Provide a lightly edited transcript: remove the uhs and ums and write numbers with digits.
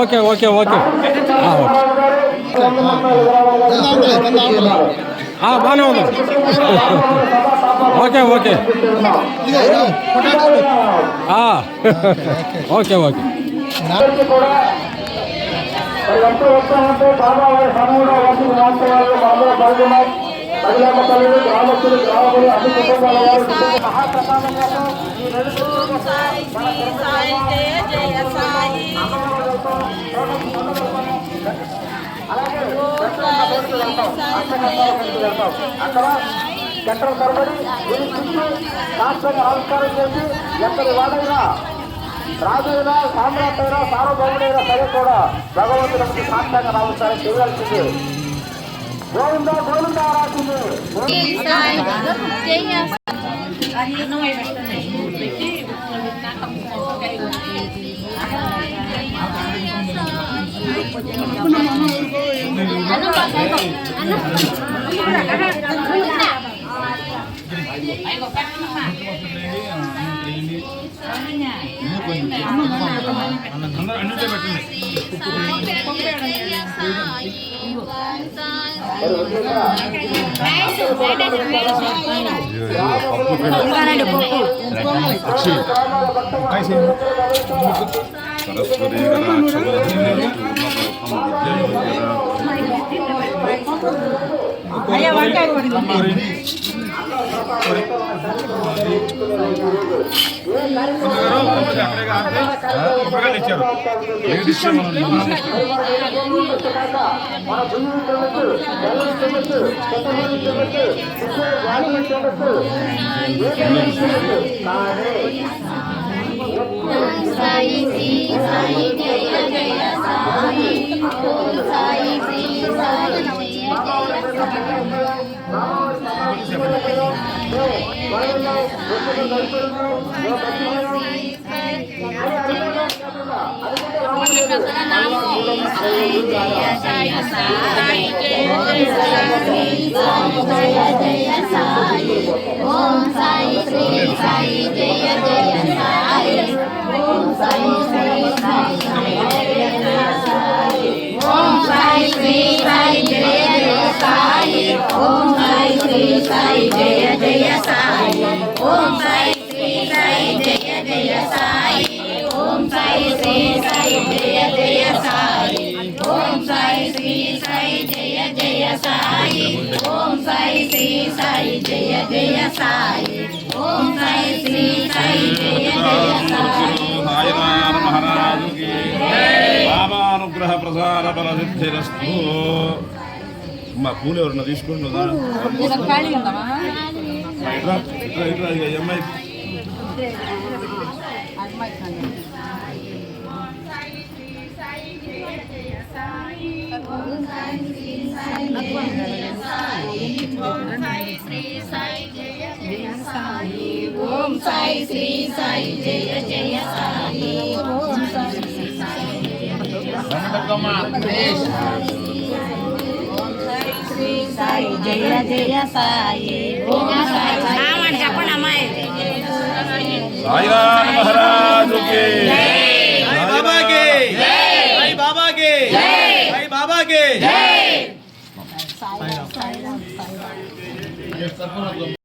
Okay okay okay బాగానే ఉంది okay okay okay okay గ్రామస్తులు గ్రామములు అన్ని కుటుంబాల వారు మహాప్రసాదం కోసం ఈ 2 రోజులు అక్కడ చక్ర తరబడి దీని చుట్టూ శాస్త్రంగా నమస్కారం చేసి ఎక్కడి వాడైనా రాజైనా సామ్రాట్టైనా సార్వభౌముడైనా సరే కూడా భగవంతుడికి సాష్టాంగ నమస్కారం చేయాల్సింది. గోవిందా గోవిందా రాసింది. బాబానుగ్రహ ప్రసార బల సిద్ధిరస్తు. మా పూలు ఎవరన్నా తీసుకుంటు అమ్మాయి ఓం సాయి శ్రీ సాయి జయ జయ సాయి. ఓం సాయి శ్రీ సాయి శ్రీ సాయి జయ జయ సాయి. ఓం సాయి చెప్పండి అమ్మాయి. సాయిరామ్ మహారాజు కి జై. బాబా కి జై. బాబా కి జై. బాబా కి జై.